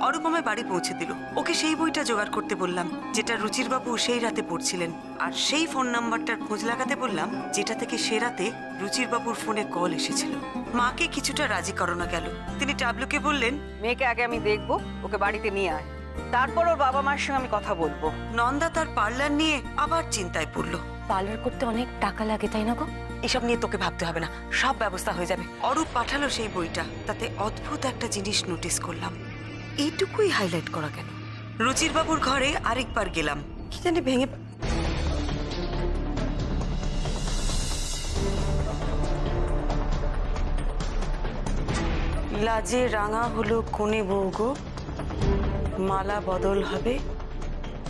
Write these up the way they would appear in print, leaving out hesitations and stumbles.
অরূপ আমায় বাড়ি পৌঁছে দিল। ওকে সেই বইটা জোগাড় করতে বললাম যেটা রুচির বাবু সেই রাতে পড়ছিলেন, আর সেই ফোন নাম্বারটার খোঁজ লাগাতে বললাম যেটা থেকে সে রাতে রুচির বাবুর ফোনে কল এসেছিল। মাকে কিছুটা রাজি করানো গেল। তিনি টাবলুকে বললেন, মেয়েকে আগে আমি দেখবো, ওকে বাড়িতে নিয়ে আয়, তারপর ওর বাবা মার সঙ্গে আমি কথা বলবো। নন্দা তার পার্লার নিয়ে আবার চিন্তায় পড়ল। পার্লার করতে অনেক টাকা লাগে, তাই না গো? এসব নিয়ে তোকে ভাবতে হবে না, সব ব্যবস্থা হয়ে যাবে। অরূপ পাঠালো সেই বইটা, তাতে অদ্ভুত একটা জিনিস নোটিস করলাম। এইটুকুই হাইলাইট করা কেন? রুচির বাবুর ঘরে আরেকবার গেলাম, কি জানি ভেঙে লাজে রাঙা হলো কোণে বউ গো, মালা বদল হবে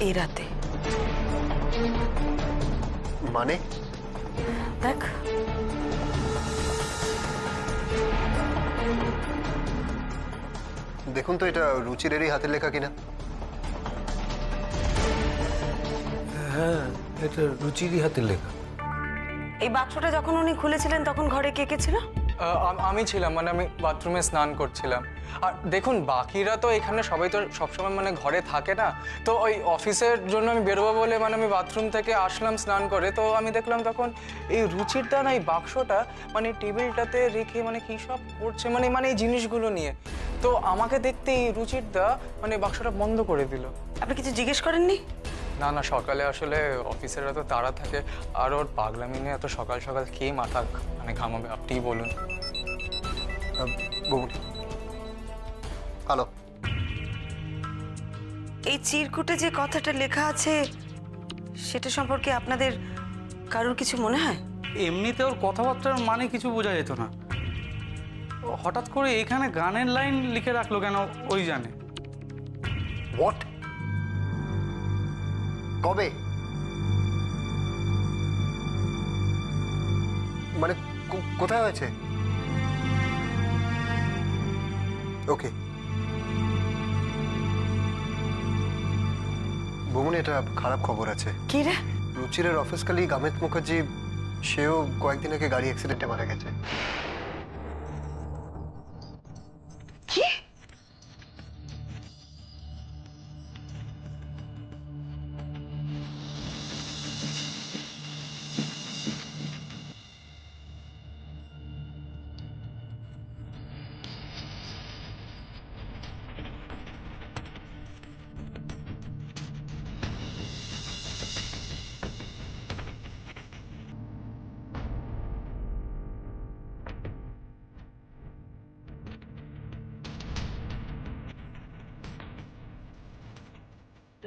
এ রাতে। মানে দেখ, দেখুন তো এটা রুচিরেরই হাতের লেখা কিনা। হ্যাঁ, এটা রুচিরই হাতের লেখা। এই বাক্সটা যখন উনি খুলেছিলেন তখন ঘরে কে কে ছিল? আমি ছিলাম, মানে আমি বাথরুমে স্নান করছিলাম। আর দেখুন, বাকিরা তো এখানে সবাই তো সবসময় মানে ঘরে থাকে না, তো ওই অফিসের জন্য আমি বেরোবো বলে মানে আমি বাথরুম থেকে আসলাম স্নান করে, তো আমি দেখলাম তখন এই রুচির দা না এই বাক্সটা মানে টেবিলটাতে রেখে মানে কী সব করছে, মানে এই জিনিসগুলো নিয়ে। তো আমাকে দেখতেই রুচির দা মানে বাক্সটা বন্ধ করে দিল। আপনি কিছু জিজ্ঞেস করেননি? না না, সকালে আসলে অফিসের তো তাড়া থাকে, আর ওর পাগলামি নিয়ে এত সকাল সকাল খেয়ে মাথা মানে ঘামাবে, আপনিই বলুন। হ্যালো, এই চিরকুটে যে কথাটা লেখা আছে সেটা সম্পর্কে আপনাদের কারোর কিছু মনে হয়? এমনিতে ওর কথাবার্তার মানে কিছু বোঝা যেত না, হঠাৎ করে এখানে গানের লাইন লিখে রাখলো কেন ওই জানে। হোয়াট? কবে? মানে কোথায় হয়েছে? ওকে বৌমনি, এটা খারাপ খবর আছে। কি রে? রুচিরের অফিস কালি গামিত মুখার্জি, সেও কয়েকদিন আগে গাড়ি অ্যাক্সিডেন্টে মারা গেছে। কি?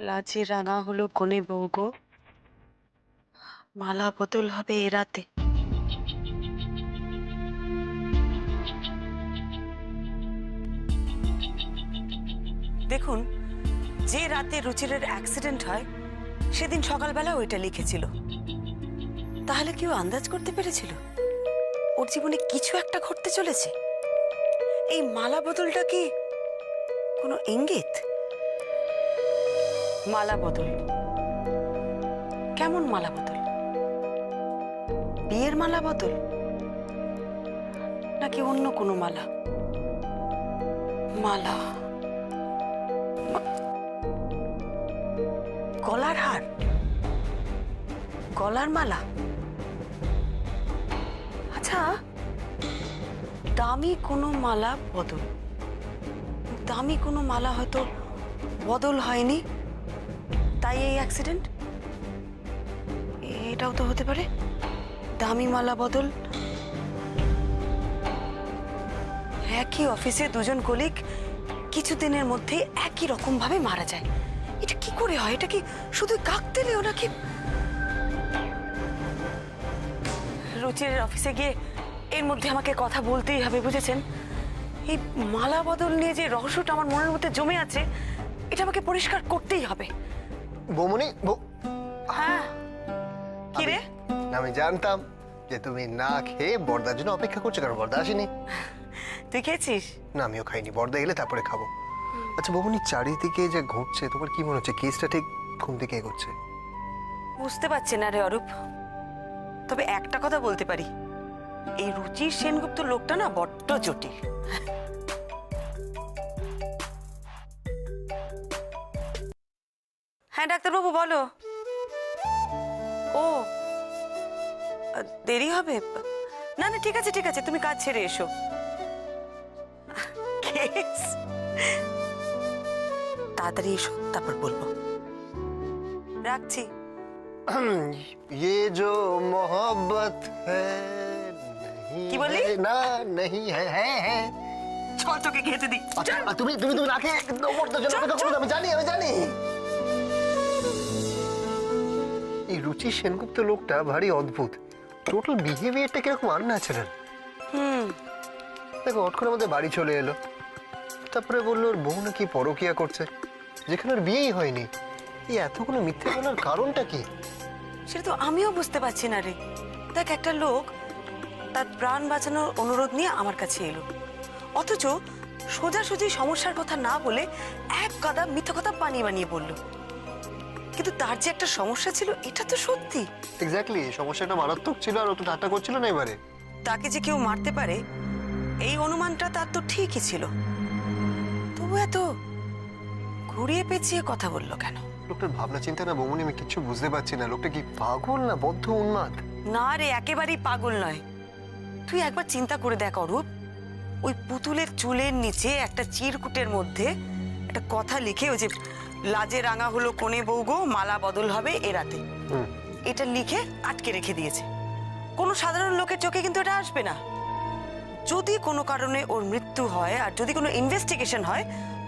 লাজে রাঙা হলো কোণে বউ গো, মালা বদল হবে এ রাতে। দেখুন, যে রাতে রুচিরের অ্যাক্সিডেন্ট হয় সেদিন সকালবেলা ওইটা লিখেছিল। তাহলে কেউ আন্দাজ করতে পেরেছিল ওর জীবনে কিছু একটা ঘটতে চলেছে? এই মালা বদলটা কি কোনো ইঙ্গিত? মালা বদল? কেমন মালা বদল? বিয়ের মালা বদল নাকি অন্য কোনো মালা? মালা, গলার হার, গলার মালা। আচ্ছা, দামি কোনো মালা বদল, দামি কোনো মালা হয়তো বদল হয়নি, তাই এই অ্যাক্সিডেন্ট। এটাও তো হতে পারে, দামি মালা বদল। একই অফিসে দুজন কলিগ কিছুদিনের মধ্যে একই রকম ভাবে মারা যায়। এটা কি করে হয়? এটা কি শুধু কাকতালীয় নাকি? রুচির অফিসে গিয়ে এর মধ্যে আমাকে কথা বলতেই হবে, বুঝেছেন? এই মালা বদল নিয়ে যে রহস্যটা আমার মনের মধ্যে জমে আছে, এটা আমাকে পরিষ্কার করতেই হবে। বৌমনি, হ্যাঁ, কি রে? আমি জানতাম যে তুমি না খেয়ে বর্দার জন্য অপেক্ষা করছো, কারণ বর্দা আসেনি। তুই খেয়েছিস? না, আমিও খাইনি, বর্দা এলে তারপরে খাবো। আচ্ছা বৌমনি, চারিদিকে যে ঘটছে তোমার কি মনে হচ্ছে? কেসটা ঠিক কোন দিকে এগোচ্ছে? বুঝতে পারছি না রে অরূপ, তবে একটা কথা বলতে পারি, এই রুচির সেনগুপ্ত লোকটা না বড্ড জটিল। হ্যাঁ ডাক্তারবাবু বলো। ও দেরি হবে? না না ঠিক আছে ঠিক আছে, তুমি কাজ ছেড়ে এসো। কেস তাড়াতাড়ি এসো, তারপর বলবো। রাখছি। ये जो मोहब्बत है नहीं কি বললি? है, না नहीं है চল তোকে খেতে দিই। আচ্ছা তুমি তুমি তুমি রাখে নম্বরটার জন্য অপেক্ষা করো, আমি জানি এই রুচি সেনগুপ্ত লোকটা ভারী অদ্ভুত। টোটাল বিহেভিয়ারটা কিরকম আনন্যাচারাল। দেখো, হট করে আমাদের বাড়ি চলে এলো, তারপরে বললো ওর বউ নাকি পরকিয়া করছে, যেখানে ওর বিয়েই হয়নি। এই এতগুলো মিথ্যে বলার কারণটা কি? সেটা তো আমিও বুঝতে পারছি না রে। দেখ, একটা লোক তার প্রাণ বাঁচানোর অনুরোধ নিয়ে আমার কাছে এলো, অথচ সোজাসুজি সমস্যার কথা না বলে এক গাদা মিথ্যা কথা বানিয়ে বানিয়ে বলল। কিন্তু তার যে একটা সমস্যা ছিল এটা তো সত্যি। এক্স্যাক্টলি, সমস্যাটা মারাত্মক ছিল আর ও তো ঠাট্টা করছিল না এবারে। তাকে যে কেউ মারতে পারে এই অনুমানটা তার তো ঠিকই ছিল, তবু এত ঘুরিয়ে পেঁচিয়ে কথা বললো কেন? লোকটার ভাবনা চিন্তা না বৌমনি, আমি কিচ্ছু বুঝতে পারছি না। লোকটা কি পাগল না বদ্ধ উন্মাদ? না রে, একেবারেই পাগল নয়। তুই একবার চিন্তা করে দেখ অরূপ, ওই পুতুলের চুলের নিচে একটা চিরকুটের মধ্যে একটা কথা লিখে, ওই যে লাজে রাঙা হলো কোণে বউ গো, মালা বদল হবে এ রাতে, এটা লিখে আটকে রেখে দিয়েছে। কোনো সাধারণ লোকের চোখে কিন্তু এটা আসবে না। যদি কোনো কারণে ওর মৃত্যু হয় আর যদি কোনো ইনভেস্টিগেশন হয়,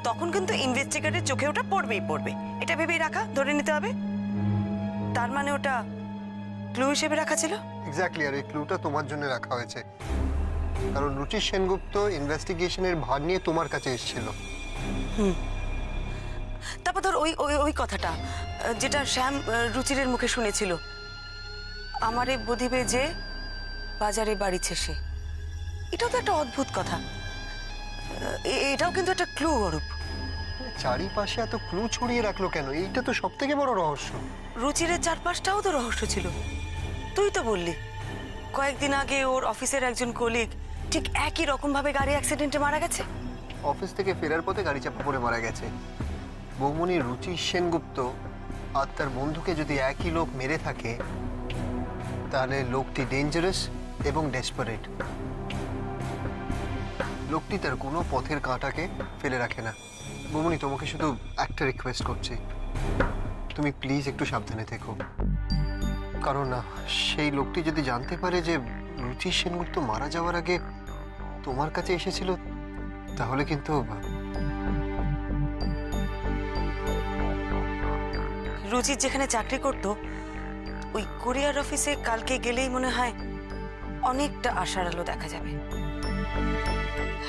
তখন কিন্তু ইনভেস্টিগেটরের চোখে ওটা পড়বেই পড়বে। এটা ভেবেই রাখা, ধরে নিতে হবে। তার মানে ওটা ক্লু হিসেবে রাখা ছিল। এক্স্যাক্টলি, আর এই ক্লুটা তোমার জন্য রাখা হয়েছে, কারণ রুচি সেনগুপ্ত ইনভেস্টিগেশনের ভার নিয়ে তোমার কাছে এসেছিল। তারপর ধর ওই ওই ওই কথাটা যেটা শ্যাম রুচিরের মুখে শুনেছিল, আমারে বধিবে যে বাজারে বাড়িছে সে। এটাও তো একটা অদ্ভুত কথা। এটাও কিন্তু একটা ক্লু অরূপ। চারিপাশে এত ক্লু ছড়িয়ে রাখলো কেন? এইটা তো সব থেকে বড় রহস্য। রুচিরের চারপাশটাও তো রহস্য ছিল। তুই তো বললি কয়েকদিন আগে ওর অফিসের একজন কলিগ ঠিক একই রকম ভাবে গাড়ি অ্যাক্সিডেন্টে মারা গেছে। অফিস থেকে ফেরার পথে গাড়ি চাপা পড়ে মারা গেছে। বৌমনি, রুচি সেনগুপ্ত আর তার বন্ধুকে যদি একই লোক মেরে থাকে, তাহলে লোকটি ডেঞ্জারাস এবং ডেসপারেট। লোকটি তার কোনো পথের কাঁটাকে ফেলে রাখে না। বৌমনি, তোমাকে শুধু একটা রিকোয়েস্ট করছি, তুমি প্লিজ একটু সাবধানে থেকো। কারণ না, সেই লোকটি যদি জানতে পারে যে রুচি সেনগুপ্ত মারা যাওয়ার আগে তোমার কাছে এসেছিল, তাহলে কিন্তু রুচির যেখানে চাকরি করত ওই কুরিয়ার অফিসে কালকে গেলেই মনে হয় অনেকটা আশার আলো দেখা যাবে।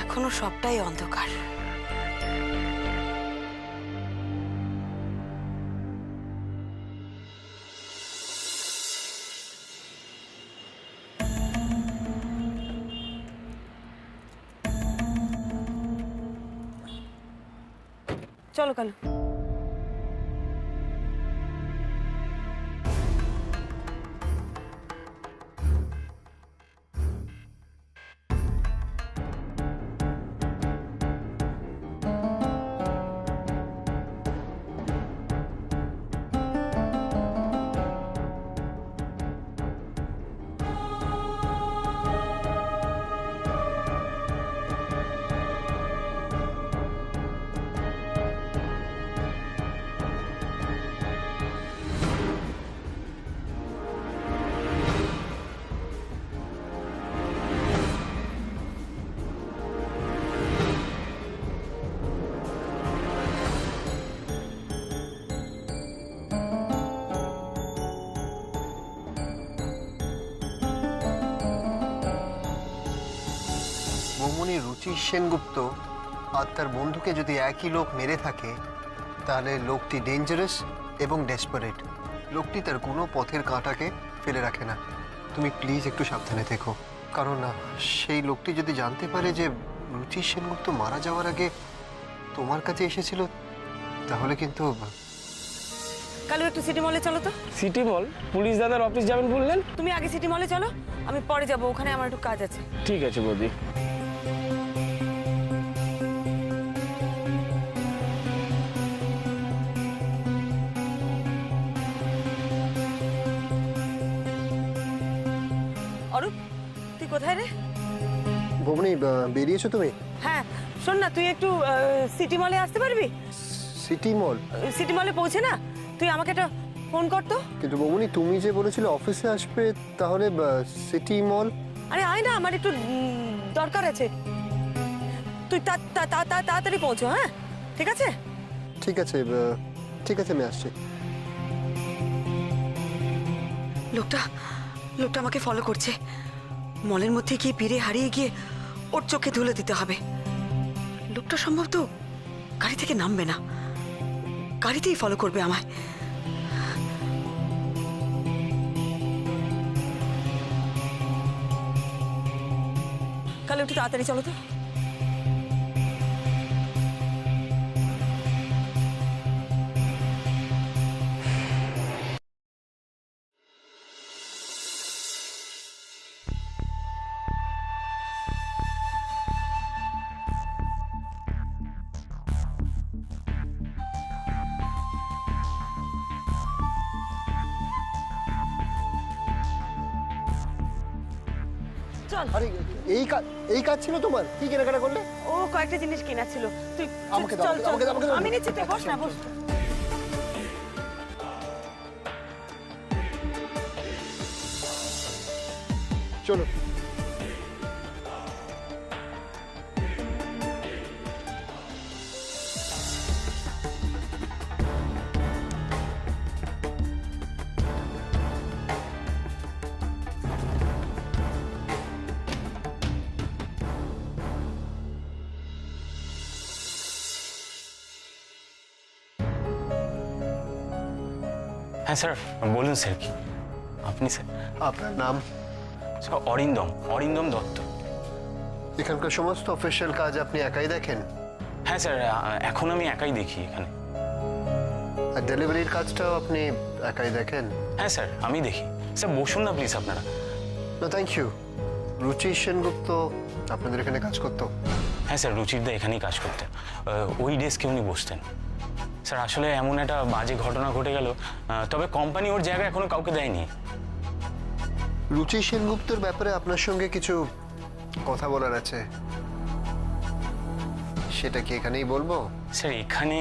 এখনো সবটাই অন্ধকার। চলো কালু। বৌমনি, রুচি সেনগুপ্ত আর তার বন্ধুকে যদি একই লোক মেরে থাকে, তাহলে লোকটি ডেঞ্জারাস এবং ডেসপারেট। লোকটি তার কোনো পথের কাঁটাকে ফেলে রাখে না। তুমি প্লিজ একটু সাবধানে থেকো, কারণ না, সেই লোকটি যদি জানতে পারে যে রুচি সেনগুপ্ত মারা যাওয়ার আগে তোমার কাছে এসেছিল, তাহলে কিন্তু কালু একটু সিটি মলে চলো তো। সিটি মল? পুলিশ দাদার অফিস যাবেন বললেন? তুমি আগে সিটি মলে চলো, আমি পরে যাব, ওখানে আমার একটু কাজ আছে। ঠিক আছে বৌদি। অরূপ, তুই কোথায় রে? বৌমনি বেরিয়েছো তুমি? হ্যাঁ শোন না, তুই একটু সিটি মলে আসতে পারবি? সিটি মল? সিটি মলে পৌঁছে না তুই আমাকে একটা ফোন কর তো। কিন্তু বৌমনি তুমি যে বলেছিলে অফিসে আসবে, তাহলে সিটি মল? আরে আয় না, আমার একটু দরকার আছে। তুই তাড়াতাড়ি পৌঁছো। হ্যাঁ ঠিক আছে। ঠিক আছে ঠিক আছে, আমি আসছি। লোকটা আমাকে ফলো করছে। মলের মধ্যে গিয়ে ভিড়ে হারিয়ে গিয়ে ওর চোখে ধুলে দিতে হবে। লোকটা সম্ভবত গাড়ি থেকে নামবে না, গাড়িতেই ফলো করবে আমায়। কালে একটু তাড়াতাড়ি চলো তো। চল। আরে এই কাজ ছিল তোমার? কি কেনাকাটা করলে? ও কয়েকটা জিনিস কেনা ছিল। তুই আমাকে দাও, চল চল, আমাকে দাও, আমাকে দাও। আমি নিচ্ছি, তুই বস না, বস। চলো। হ্যাঁ স্যার বলুন স্যার। কি আপনি স্যার? আপনার নাম? স্যার অরিন্দম দত্ত। এখানকার সমস্ত অফিসিয়াল কাজ আপনি একাই দেখেন? হ্যাঁ স্যার, এখন আমি একাই দেখি এখানে। আর ডেলিভারির কাজটাও আপনি একাই দেখেন? হ্যাঁ স্যার আমি দেখি। স্যার বসুন না প্লিজ আপনারা। না থ্যাংক ইউ। রুচি সেনগুপ্ত আপনাদের এখানে কাজ করতো? হ্যাঁ স্যার, রুচিরদা এখানেই কাজ করতেন। ওই ডেস্কে উনি বসতেন। স্যার আসলে এমন একটা বাজে ঘটনা ঘটে গেল, তবে কোম্পানি ওর জায়গা এখনো কাউকে দেয়নি। রুচি সেনগুপ্তর ব্যাপারে আপনার সঙ্গে কিছু কথা বলার আছে, সেটা কি এখানেই বলবো? স্যার এখানে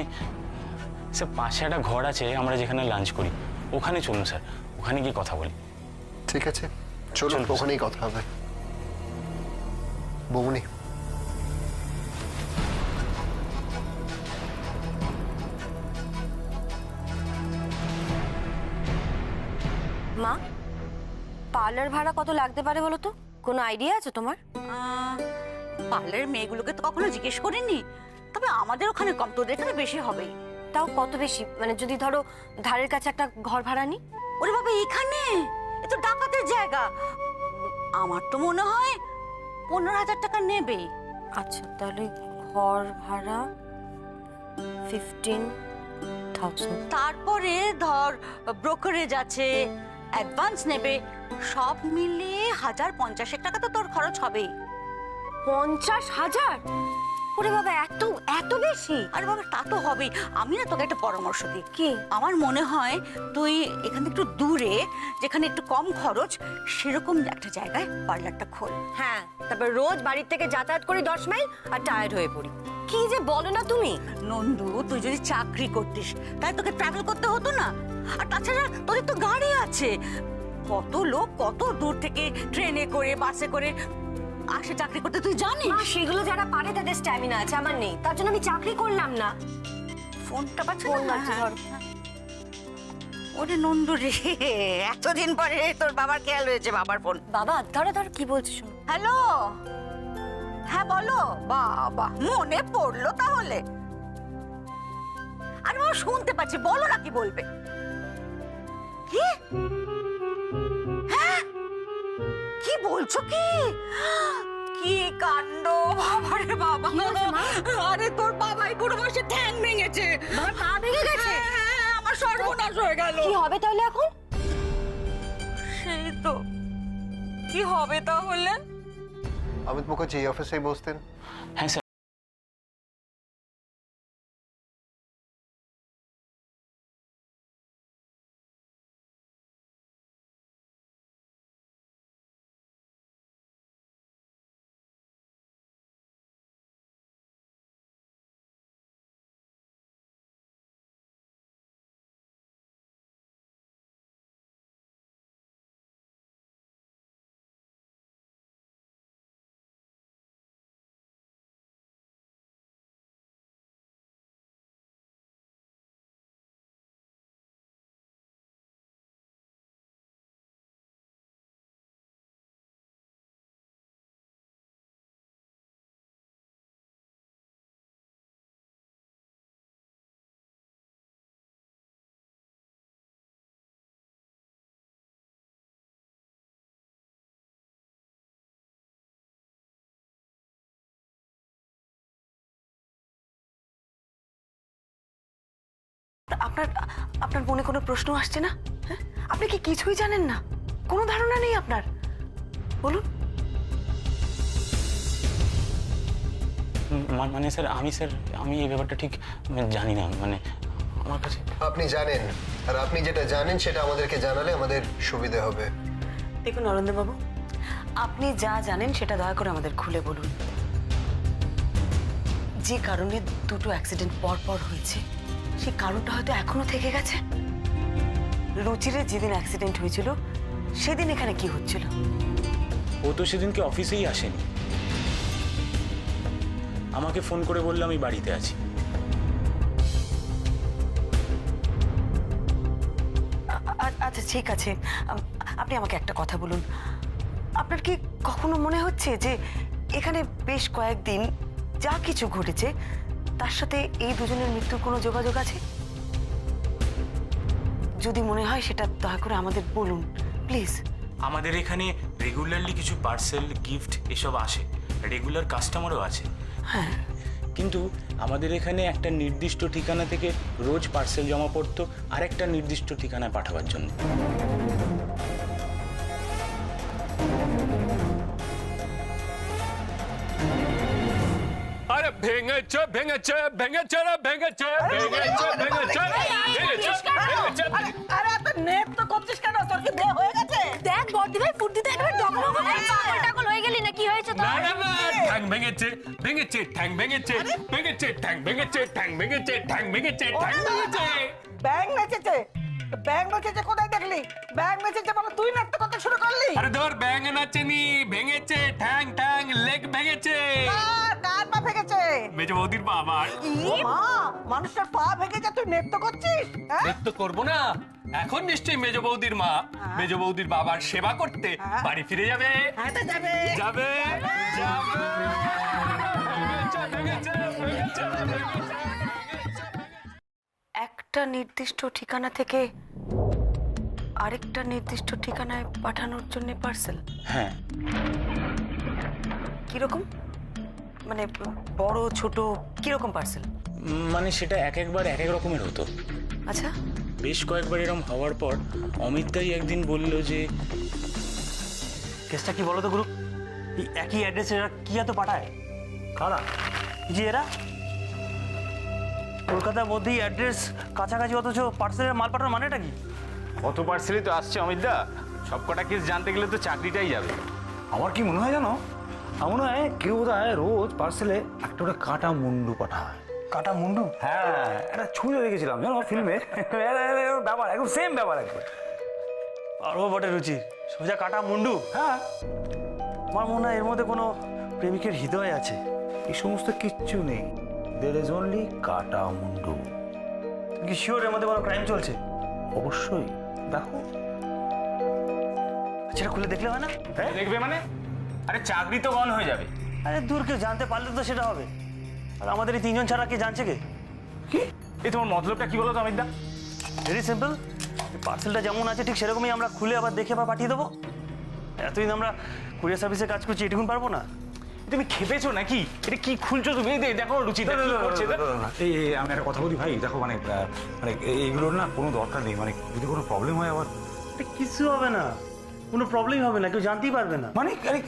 স্যার পাশে একটা ঘর আছে আমরা যেখানে লাঞ্চ করি, ওখানে চলুন স্যার, ওখানে গিয়ে কথা বলি। ঠিক আছে চলুন, চলুন। ওখানেই কথা হবে। বৌমনি মা, পার্লার ভাড়া কত লাগতে পারে বলো তো? কোনো আইডিয়া আছে তোমার? পার্লারের মেয়েগুলোকে তো কখনো জিজ্ঞেস করিনি, তবে আমাদের ওখানে কম, তোদের এখানে বেশি হবে। তাও কত বেশি? মানে যদি ধরো ধারের কাছে একটা ঘর ভাড়া নি। ওরে বাবা, এখানে এ তো ডাকাতের জায়গা। আমার তো মনে হয় 15,000 টাকা নেবে। আচ্ছা তাহলে ঘর ভাড়া 15,000। তারপরে ধর ব্রোকারেজ আছে, অ্যাডভান্স নেবে, সব মিলিয়ে 1,050 টাকা তো তোর খরচ হবেই। 50,000? ওরে বাবা, এত এত বেশি? আরে বাবা তা তো হবেই। আমি না তোকে একটা পরামর্শ দিই। কি? আমার মনে হয় তুই এখান থেকে একটু দূরে, যেখানে একটু কম খরচ, সেরকম একটা জায়গায় পার্লারটা খোল। হ্যাঁ, তারপর রোজ বাড়ির থেকে যাতায়াত করি 10 মাইল আর টায়ার্ড হয়ে পড়ি। কি যে বলো না তুমি। নন্দু, তুই যদি চাকরি করতিস তাই তোকে ট্রাভেল করতে হতো না। আর তাছাড়া তোদের তো গাড়ি আছে। কত লোক কত দূর থেকে ট্রেনে করে বাসে করে আসে চাকরি করতে, তুই জানিস? মা, সেগুলো যারা পারে তাদের স্ট্যামিনা আছে, আমার নেই। তার জন্য আমি চাকরি করলাম না। ফোনটা পাচ্ছ ফোন না? আছে, হ্যাঁ। ধর। ওরে নন্দু রে, এতদিন পরে তোর বাবার খেয়াল হয়েছে, বাবার ফোন। বাবা ধরো ধরো, কি বলছিস শোনো। হ্যালো, হ্যাঁ বলো। বাবা মনে পড়লো তাহলে। আরে বাবা শুনতে পাচ্ছি, বলো না কি বলবে। কি? হ্যাঁ কি বলছো? কি কি কাণ্ড! বাবারে বাবা, আরে তোর বাবাই বুড়ো বয়সে ঠ্যাং ভেঙেছে। বাবার পা ভেঙে গেছে? হ্যাঁ, আমার সর্বনাশ হয়ে গেল। কি হবে তাহলে এখন? সেই তো কি হবে তাহলে? অমিত মুখার্জি এই অফিসেই বসতেন। হ্যাঁ স্যার। আপনার আপনার মনে কোনো প্রশ্ন আসছে না? হ্যাঁ, আপনি কি কিছুই জানেন না? কোনো ধারণা নেই আপনার? বলুন। মানে স্যার আমি এই ব্যাপারটা ঠিক জানি না, মানে আমার কাছে। আপনি জানেন, আর আপনি যেটা জানেন সেটা আমাদেরকে জানালে আমাদের সুবিধা হবে। দেখুন অরিন্দমবাবু, আপনি যা জানেন সেটা দয়া করে আমাদের খুলে বলুন। যে কারণে দুটো অ্যাক্সিডেন্ট পর পর হয়েছে সেই কারণটা হয়তো এখনো থেকে গেছে। রুচিরের যেদিন অ্যাক্সিডেন্ট হয়েছিল সেদিন এখানে কি হচ্ছিল? ও তো সেদিনকে অফিসেই আসেনি, আমাকে ফোন করে বললো আমি বাড়িতে আছি। আচ্ছা ঠিক আছে, আপনি আমাকে একটা কথা বলুন। আপনার কি কখনো মনে হচ্ছে যে এখানে বেশ কয়েকদিন যা কিছু ঘটেছে তার সাথে এই দুজনের মৃত্যুর কোনো যোগাযোগ আছে? যদি মনে হয় সেটা দয়া করে আমাদের বলুন প্লিজ। আমাদের এখানে রেগুলারলি কিছু পার্সেল, গিফট এসব আসে, রেগুলার কাস্টমারও আছে। হ্যাঁ, কিন্তু আমাদের এখানে একটা নির্দিষ্ট ঠিকানা থেকে রোজ পার্সেল জমা পড়তো আরেকটা নির্দিষ্ট ঠিকানায় পাঠাবার জন্য। আরে ভেঙেছে ভেঙেছে ভেঙেছে রে ভেঙেছে ভেঙেছে ভেঙেছে ভেঙেছে। আরে তুই নেট তো করছিস কেন? তোর কি বিয়ে হয়ে গেছে? দেখ বর্দি ভাই ফুর্তিতে একবার ডগমগ পাগল হয়ে গেলি না? কি হয়েছে তো? না না না, ঠ্যাং ভেঙেছে ভেঙেছে ঠ্যাং ভেঙেছে ভেঙেছে ঠ্যাং ভেঙেছে ঠ্যাং ভেঙেছে ঠ্যাং ভেঙেছে ঠ্যাং ভেঙেছে। ব্যাং নেচেছে? ব্যাং নেচেছে কোথায় দেখলি? ব্যাং নেচেছে মানে তুই নাটক করতে শুরু করলি? আরে ধর ব্যাং নাচেনি, ভেঙেছে ঠ্যাং ঠ্যাং লেগ ভেঙেছে। কার পা ভেঙেছে? মেজো বৌদির পা আমার। মা, মানুষের পা ভেঙেছে তুই নৃত্য করছিস? হ্যাঁ? নৃত্য করবো না? এখন নিশ্চয়ই মেজো বৌদির মা মেজো বৌদির বাবার সেবা করতে বাড়ি ফিরে যাবে। হ্যাঁ তো যাবে। যাবে যাবে। ভেঙেছে, ভেঙেছে, ভেঙেছে, ভেঙেছে। একটা নির্দিষ্ট ঠিকানা থেকে আরেকটা নির্দিষ্ট ঠিকানায় পাঠানোর জন্য পার্সেল। হ্যাঁ। কিরকম? মানে বড় ছোট কিরকম পার্সেল? মানে সেটা একবার এক এক রকমের হতো। আচ্ছা, বেশ কয়েকবার এরকম হওয়ার পর অমিতদাই একদিন বলল যে কেসটা কি বলো তো গুরু? এই একই অ্যাড্রেসে এরা কি এত পাঠায়? কারা? এই যে এরা কলকাতার মধ্যেই অ্যাড্রেস কাছাকাছি, অথচ পার্সেলের মাল পাঠানোর মানেটা কি? কত পার্সেলই তো আসছে অমিতদা, সব কটা কেস জানতে গেলে তো চাকরিটাই যাবে। আমার কি মনে হয় জানো, আমার মনে হয় কেউ বোধহয় রোজ পার্সেলে একটা করে কাটা মুন্ডু পাঠায়। কাটা মুন্ডু? হ্যাঁ, একটা ছবি দেখেছিলাম জানো ফিল্মে, ব্যাপার একদম সেম ব্যাপার একবার। আরও বটে রুচি, সোজা কাটা মুন্ডু। হ্যাঁ, আমার মনে হয় এর মধ্যে কোনো প্রেমিকের হৃদয় আছে। এই সমস্ত কিচ্ছু নেই, দের ইজ অনলি কাটা মুন্ডু। তুমি কি শিওর এর মধ্যে কোনো ক্রাইম চলছে? অবশ্যই, দেখো। সেটা খুলে দেখলে হয় না? হ্যাঁ দেখবে মানে? আরে চাকরি তো গন হয়ে যাবে। আরে দূর, কেউ জানতে পারলে তো সেটা হবে। আর আমাদের এই তিনজন ছাড়া কে জানছে কে? কি এই তোমার মতলবটা কি বলো তো অমিতদা? ভেরি সিম্পল, পার্সেলটা যেমন আছে ঠিক সেরকমই আমরা খুলে আবার দেখে আবার পাঠিয়ে দেবো। এতদিন আমরা কুরিয়ার সার্ভিসে কাজ করছি, এটুকুন পারবো না? তুমি খেপেছো নাকি? এটা কি খুলছো তুমি? এই দেখো রুচিদা কি করছে। এই আমি একটা কথা বলি ভাই, দেখো মানে মানে এইগুলোর না কোনো দরকার নেই, মানে যদি কোনো প্রবলেম হয় আবার। কিছু হবে না, কোনো প্রবলেম হবে না, কেউ জানতেই পারবে না। মানে আরে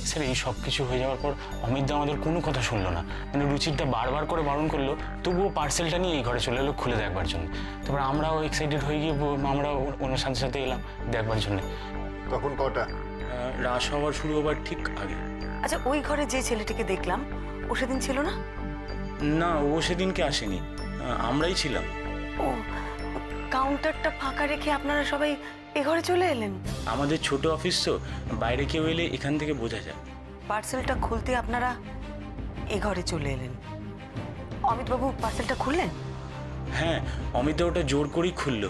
স্যার এই সব কিছু হয়ে যাওয়ার পর অমিতদা আমাদের কোনো কথা শুনলো না, মানে রুচিরটা বারবার করে বারণ করলো, তবুও পার্সেলটা নিয়ে এই ঘরে চলে এলো খুলে দেখবার জন্য। তারপর আমরাও এক্সাইটেড হয়ে গিয়ে আমরাও ওনার সাথে সাথে এলাম দেখবার জন্য। তখন কটা? রাস হওয়ার শুরু হবার ঠিক আগে। আচ্ছা, ওই ঘরে যে ছেলেটিকে দেখলাম ও সেদিন ছিল না? না, ও সেদিনকে আসেনি, আমরাই ছিলাম। ও, কাউন্টারটা ফাঁকা রেখে আপনারা সবাই এ ঘরে চলে এলেন? আমাদের ছোট অফিস তো, বাইরে কেউ এলে এখান থেকে বোঝা যায়। পার্সেলটা খুলতে আপনারা এ ঘরে চলে এলেন। অমিতবাবু পার্সেলটা খুললেন? হ্যাঁ, অমিতদা ওটা জোর করেই খুললো,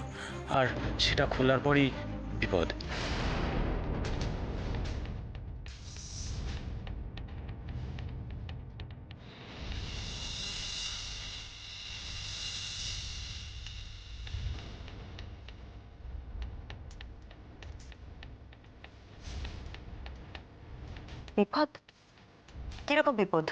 আর সেটা খোলার পরই বিপদ। বিপদ? কিরকম বিপদ?